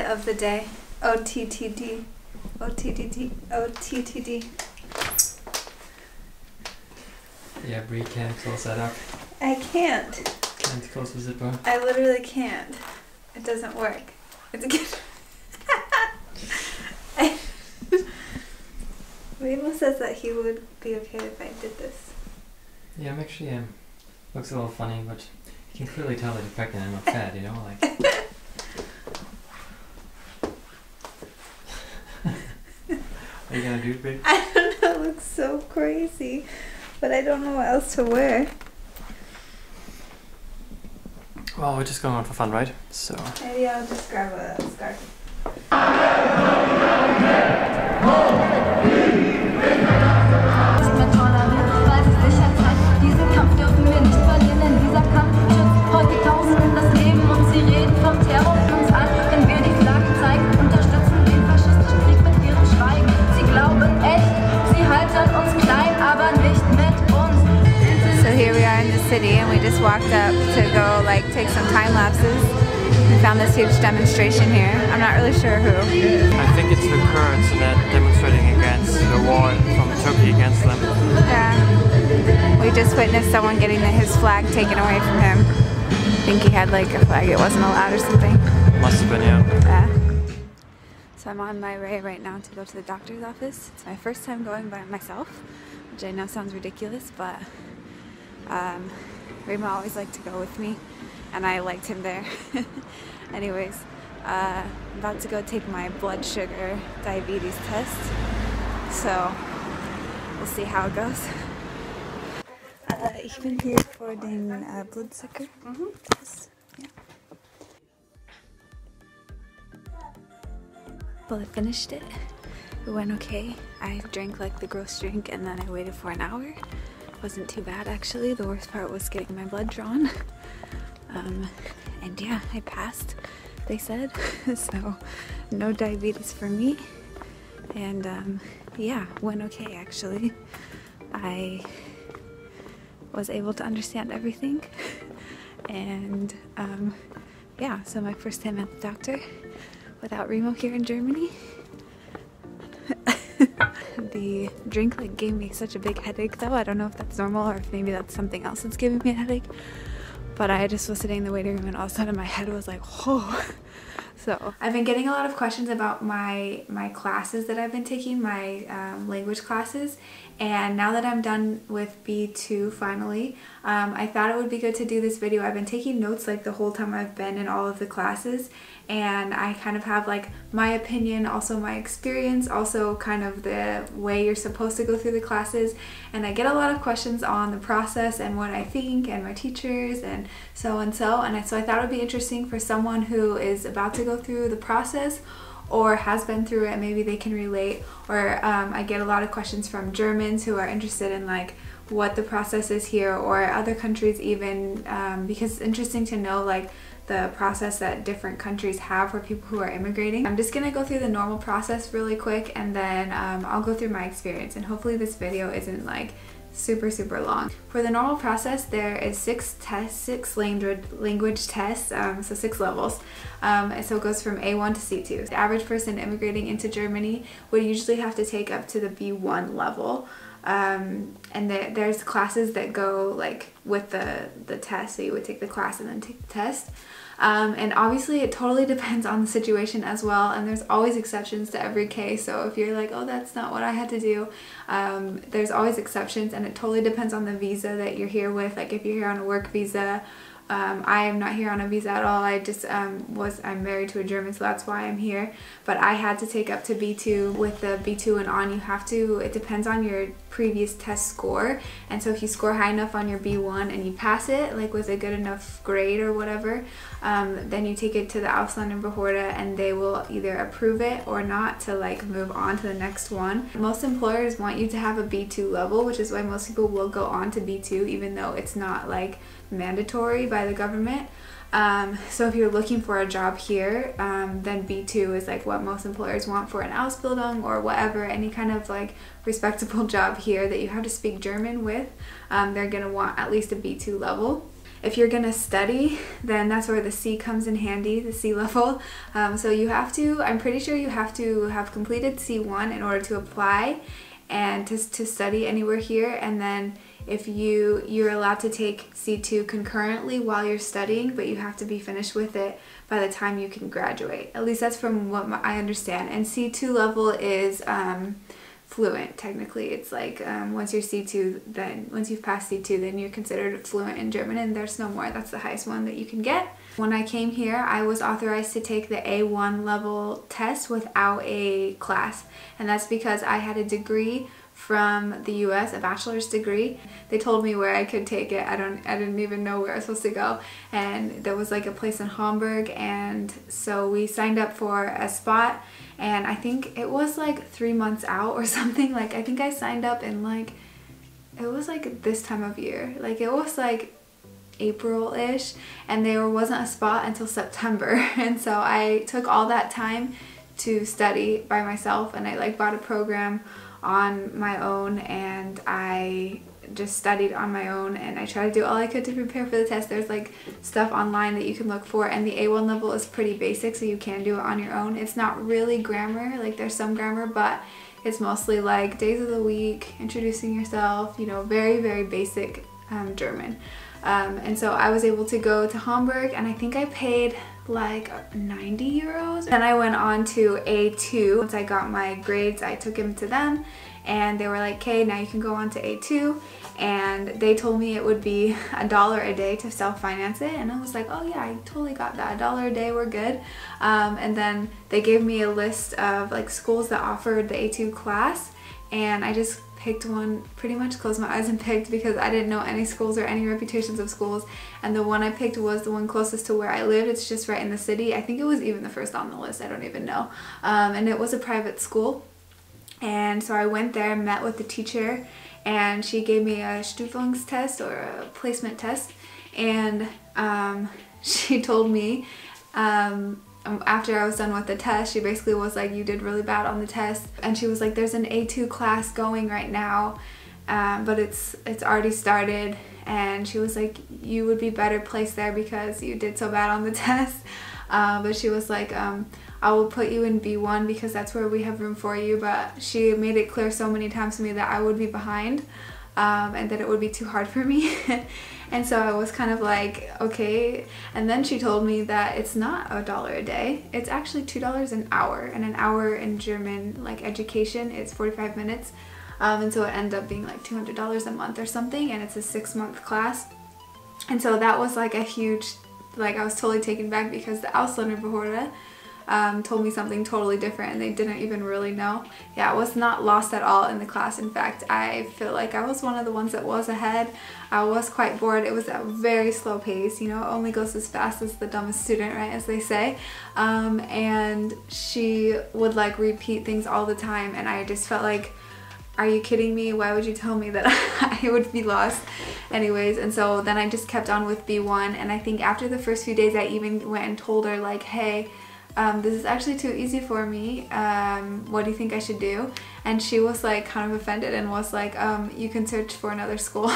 of the day. OTTD. OTTD. OTTD. Yeah, Bree can't close that up. I can't. Can't close the zipper. I literally can't. It doesn't work. It's good. Remo says that he would be okay if I did this. Yeah, I'm actually looks a little funny, but you can clearly tell that you're pregnant and not fat, you know, like. Are you gonna do it, Bree? I don't know, it looks so crazy, but I don't know what else to wear. Well, we're just going out for fun, right? So. Maybe I'll just grab a scarf. So here we are in the city, and we just walked up to go take some time lapses. We found this huge demonstration here. I'm not really sure who. I think it's the Kurds that demonstrating against the war from Turkey against them. Yeah. We just witnessed someone getting his flag taken away from him. I think he had like a flag, it wasn't allowed or something. Must have been, yeah. Yeah. So I'm on my way right now to go to the doctor's office. It's my first time going by myself, which I know sounds ridiculous, but Remo always liked to go with me, and I liked him there. Anyways, I'm about to go take my blood sugar diabetes test, so we'll see how it goes. Ich bin hier für den Blutzucker-Test. Ja. Well, I finished it. It went okay. I drank like the gross drink, and then I waited for an hour. It wasn't too bad actually. The worst part was getting my blood drawn. And yeah, I passed, they said. So no diabetes for me. And yeah, went okay actually. I was able to understand everything. And yeah, so my first time at the doctor without Remo here in Germany. The drink like gave me such a big headache though. I don't know if that's normal or if maybe that's something else that's giving me a headache. But I just was sitting in the waiting room, and all of a sudden my head was like, whoa. So I've been getting a lot of questions about my classes that I've been taking, my language classes. And now that I'm done with B2 finally, I thought it would be good to do this video. I've been taking notes like the whole time I've been in all of the classes, and I kind of have like my opinion, also my experience, also kind of the way you're supposed to go through the classes. And I get a lot of questions on the process and what I think and my teachers and so. And so I thought it would be interesting for someone who is about to go through the process or has been through it, maybe they can relate. Or I get a lot of questions from Germans who are interested in like what the process is here, or other countries even, because it's interesting to know like the process that different countries have for people who are immigrating. I'm just gonna go through the normal process really quick, and then I'll go through my experience, and hopefully this video isn't like super long. For the normal process, there is 6 tests, 6 language tests, so 6 levels. And so it goes from A1 to C2. The average person immigrating into Germany would usually have to take up to the B1 level. And there's classes that go like with the test, so you would take the class and then take the test. And obviously it totally depends on the situation as well, and there's always exceptions to every case. So if you're like, oh, that's not what I had to do, there's always exceptions, and it totally depends on the visa that you're here with. Like if you're here on a work visa, I am not here on a visa at all. I just I'm married to a German, so that's why I'm here. But I had to take up to B2. With the B2 and on, you have to, it depends on your previous test score. And so if you score high enough on your B1 and you pass it, like with a good enough grade or whatever, then you take it to the Ausländerbehörde, and they will either approve it or not to like move on to the next one. Most employers want you to have a B2 level, which is why most people will go on to B2, even though it's not like mandatory by the government. So if you're looking for a job here, then B2 is like what most employers want for an Ausbildung or whatever, any kind of like respectable job here that you have to speak German with. They're gonna want at least a B2 level. if you're gonna study, then that's where the C comes in handy, the C level. So you have to, I'm pretty sure you have to have completed C1 in order to apply and to study anywhere here. And then if you're allowed to take C2 concurrently while you're studying, but you have to be finished with it by the time you can graduate. At least that's from what I understand. And C2 level is fluent, technically. It's like once you're C2, then once you've passed C2, then you're considered fluent in German, and there's no more. That's the highest one that you can get. When I came here, I was authorized to take the A1 level test without a class, and that's because I had a degree from the US, a bachelor's degree. They told me where I could take it. I didn't even know where I was supposed to go, and there was like a place in Hamburg, and so we signed up for a spot, and I think it was like 3 months out or something. Like I think I signed up in like, it was like this time of year, like it was like April-ish, and there wasn't a spot until September. And so I took all that time to study by myself, and I like bought a program on my own, and I just studied on my own, and I tried to do all I could to prepare for the test. There's like stuff online that you can look for, and the A1 level is pretty basic, so you can do it on your own. It's not really grammar, like there's some grammar, but it's mostly like days of the week, introducing yourself, you know, very, very basic German. And so I was able to go to Hamburg, and I think I paid like 90 euros. Then I went on to A2. Once I got my grades, I took them to them, and they were like, okay, now you can go on to A2. And they told me it would be $1 a day to self-finance it, and I was like, oh yeah, I totally got that. $1 a day, we're good. And then they gave me a list of like schools that offered the A2 class, and I just picked one, pretty much closed my eyes and picked, because I didn't know any schools or any reputations of schools, and the one I picked was the one closest to where I lived. It's just right in the city. I think it was even the first on the list, I don't even know. And it was a private school, and so I went there, met with the teacher, and she gave me a Stufungstest, or a placement test, and she told me after I was done with the test, she basically was like, you did really bad on the test, and she was like, there's an A2 class going right now, but it's already started, and she was like, you would be better placed there because you did so bad on the test. But she was like, I will put you in B1 because that's where we have room for you. But she made it clear so many times to me that I would be behind, and that it would be too hard for me. And so I was kind of like, okay. And then she told me that it's not $1 a day, it's actually $2 an hour, and an hour in German like education is 45 minutes. And so it ended up being like $200 a month or something, and it's a 6-month class. And so that was like a huge, like I was totally taken back, because the Ausländerbehörde told me something totally different, and they didn't even really know. Yeah, I was not lost at all in the class. In fact, I feel like I was one of the ones that was ahead. I was quite bored. It was a very slow pace, you know, it only goes as fast as the dumbest student, right, as they say. And she would like repeat things all the time, and I just felt like, are you kidding me? Why would you tell me that I would be lost? Anyways, and so then I just kept on with B1, and I think after the first few days I even went and told her like, hey, this is actually too easy for me. What do you think I should do? And she was like kind of offended and was like, you can search for another school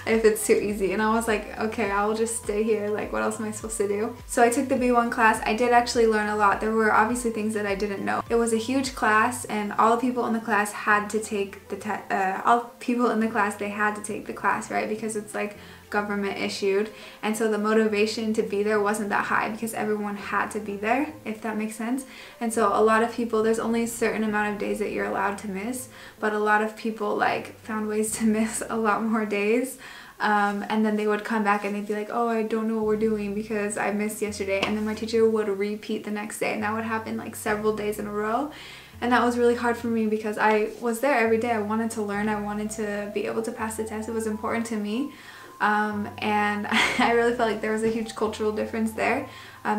if it's too easy. And I was like, okay, I'll just stay here. Like, what else am I supposed to do? So I took the B1 class. I did actually learn a lot. There were obviously things that I didn't know. It was a huge class, and all the people in the class had to take the test. All people in the class, they had to take the class, right? Because it's like government issued, and so the motivation to be there wasn't that high because everyone had to be there, if that makes sense. And so a lot of people, there's only a certain amount of days that you're allowed to miss, but a lot of people like found ways to miss a lot more days. And then they would come back and they'd be like, oh, I don't know what we're doing because I missed yesterday, and then my teacher would repeat the next day, and that would happen like several days in a row. And that was really hard for me because I was there every day. I wanted to learn, I wanted to be able to pass the test, it was important to me. And I really felt like there was a huge cultural difference there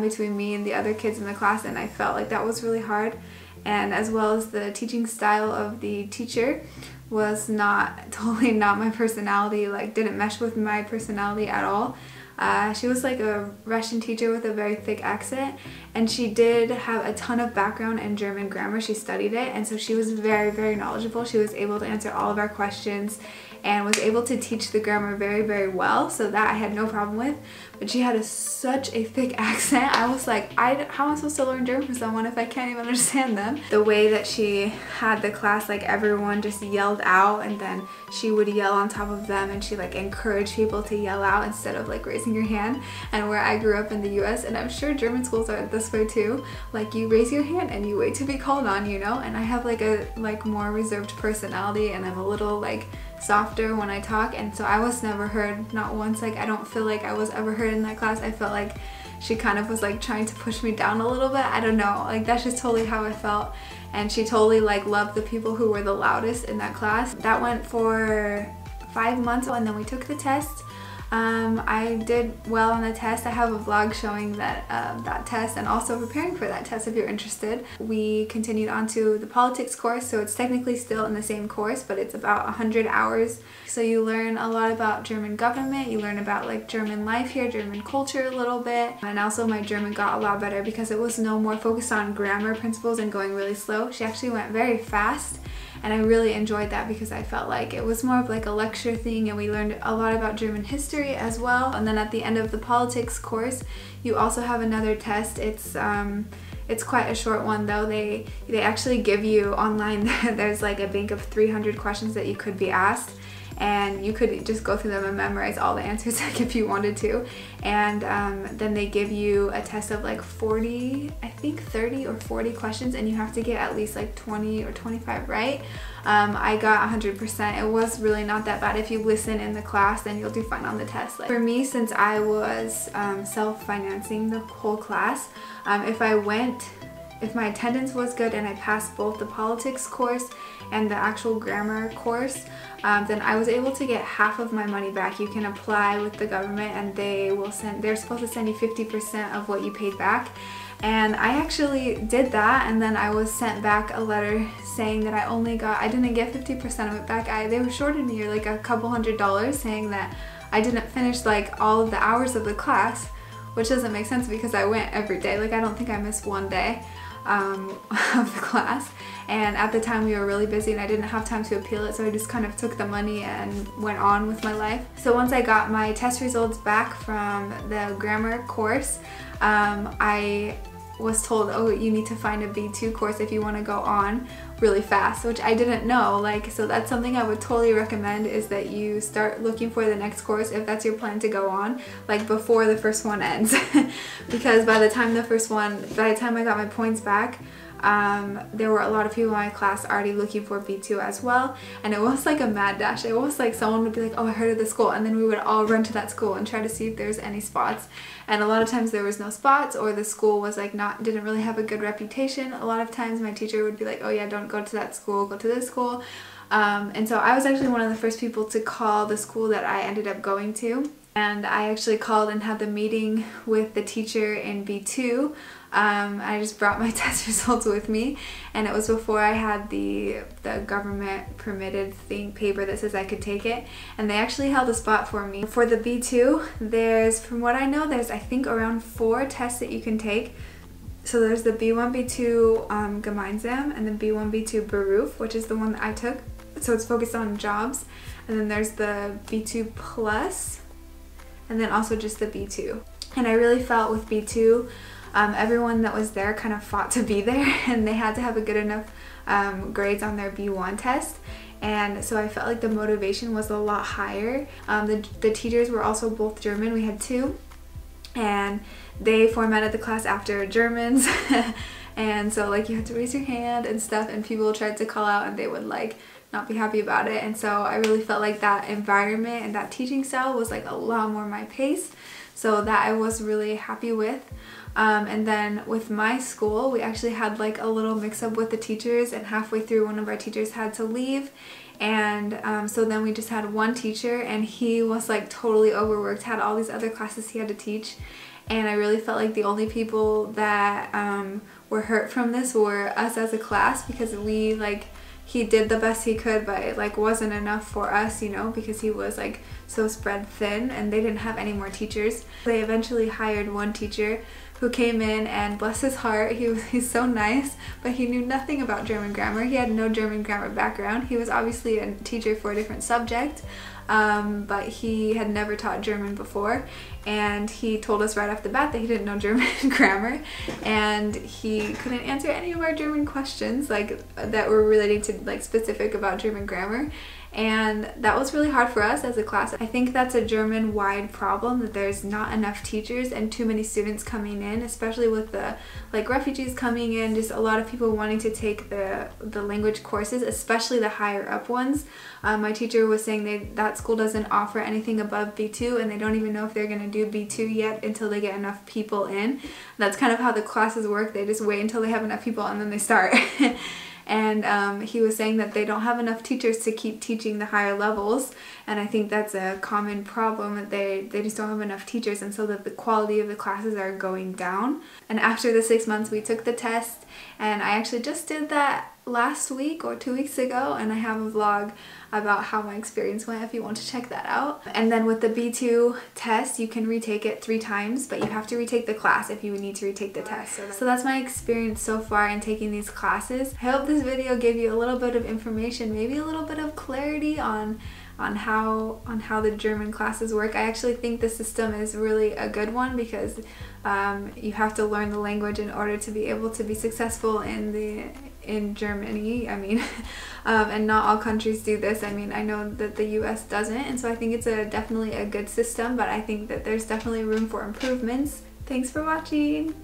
between me and the other kids in the class, and I felt like that was really hard. And as well as the teaching style of the teacher was totally not my personality, like didn't mesh with my personality at all. She was like a Russian teacher with a very thick accent, and she did have a ton of background in German grammar. She studied it, and so she was very, very knowledgeable. She was able to answer all of our questions and was able to teach the grammar very, very well, so that I had no problem with. But she had such a thick accent. I was like, how am I supposed to learn German from someone if I can't even understand them? The way that she had the class, like everyone just yelled out, and then she would yell on top of them, and she like encouraged people to yell out instead of like raising your hand. And where I grew up in the US, and I'm sure German schools are this way too, like you raise your hand and you wait to be called on, you know? And I have like a more reserved personality, and I'm a little like softer when I talk, and so I was never heard, not once. Like I don't feel like I was ever heard in that class. I felt like she kind of was like trying to push me down a little bit. I don't know, like that's just totally how I felt. And she totally like loved the people who were the loudest in that class. That went for 5 months, and then we took the test. I did well on the test. I have a vlog showing that test, and also preparing for that test if you're interested. We continued on to the politics course, so it's technically still in the same course, but it's about 100 hours. So you learn a lot about German government, you learn about like German life here, German culture a little bit, and also my German got a lot better because it was no more focused on grammar principles and going really slow. She actually went very fast. And I really enjoyed that because I felt like it was more of like a lecture thing, and we learned a lot about German history as well. And then at the end of the politics course, you also have another test. It's quite a short one though. They actually give you online, there's like a bank of 300 questions that you could be asked, and you could just go through them and memorize all the answers like if you wanted to. And then they give you a test of like 40, I think 30 or 40 questions, and you have to get at least like 20 or 25 right. I got 100%. It was really not that bad. If you listen in the class, then you'll do fine on the test. Like, for me, since I was self-financing the whole class, if my attendance was good and I passed both the politics course and the actual grammar course, then I was able to get half of my money back. You can apply with the government, and they're supposed to send you 50% of what you paid back. And I actually did that, and then I was sent back a letter saying that I didn't get 50% of it back. They were shorted me like a couple $100, saying that I didn't finish like all of the hours of the class, which doesn't make sense because I went every day. Like I don't think I missed one day of the class, and at the time we were really busy and I didn't have time to appeal it, so I just kind of took the money and went on with my life. So once I got my test results back from the grammar course, I was told, oh, you need to find a B2 course if you want to go on really fast, which I didn't know. Like, so that's something I would totally recommend, is that you start looking for the next course if that's your plan to go on, like before the first one ends. Because by the time I got my points back, there were a lot of people in my class already looking for B2 as well, and it was like a mad dash. It was like someone would be like, oh, I heard of this school, and then we would all run to that school and try to see if there's any spots. And a lot of times there was no spots, or the school was like didn't really have a good reputation. A lot of times my teacher would be like, oh yeah, don't go to that school, go to this school. And so I was actually one of the first people to call the school that I ended up going to. And I actually called and had the meeting with the teacher in B2. I just brought my test results with me, and it was before I had the government permitted paper that says I could take it, and they actually held a spot for me. For the B2, from what I know, there's I think around 4 tests that you can take. So there's the B1, B2 Gemeinsam, and then B1, B2 Beruf, which is the one that I took. So it's focused on jobs. And then there's the B2 Plus, and then also just the B2. And I really felt with B2, everyone that was there kind of fought to be there, and they had to have a good enough grades on their B1 test. And so I felt like the motivation was a lot higher. The teachers were also both German. We had 2. And they formatted the class after Germans. And so like you had to raise your hand and stuff, and people tried to call out and they would like not be happy about it. And so I really felt like that environment and that teaching style was like a lot more my pace. So that I was really happy with. And then with my school, we actually had like a little mix up with the teachers, and halfway through one of our teachers had to leave. And so then we just had one teacher, and he was like totally overworked, had all these other classes he had to teach. And I really felt like the only people that were hurt from this were us as a class, because he did the best he could, but it like wasn't enough for us, you know, because he was like so spread thin and they didn't have any more teachers. They eventually hired one teacher who came in, and bless his heart, he's so nice, but he knew nothing about German grammar. He had no German grammar background. He was obviously a teacher for a different subject, but he had never taught German before, and he told us right off the bat that he didn't know German grammar, and he couldn't answer any of our German questions like that were related to like specific about German grammar. And that was really hard for us as a class. I think that's a German-wide problem, that there's not enough teachers and too many students coming in, especially with the like refugees coming in, just a lot of people wanting to take the language courses, especially the higher up ones. My teacher was saying that school doesn't offer anything above B2, and they don't even know if they're going to do B2 yet until they get enough people in. That's kind of how the classes work. They just wait until they have enough people and then they start. And he was saying that they don't have enough teachers to keep teaching the higher levels, and I think that's a common problem, that they just don't have enough teachers, and so that the quality of the classes are going down. And after the 6 months we took the test, and I actually just did that last week or 2 weeks ago, and I have a vlog about how my experience went if you want to check that out. And then with the B2 test, you can retake it 3 times, but you have to retake the class if you need to retake the test. So that's my experience so far in taking these classes. I hope this video gave you a little bit of information, maybe a little bit of clarity on how the German classes work. I actually think the system is really a good one, because you have to learn the language in order to be able to be successful in Germany. I mean, and not all countries do this. I mean, I know that the US doesn't, and so I think it's definitely a good system, but I think that there's definitely room for improvements. Thanks for watching!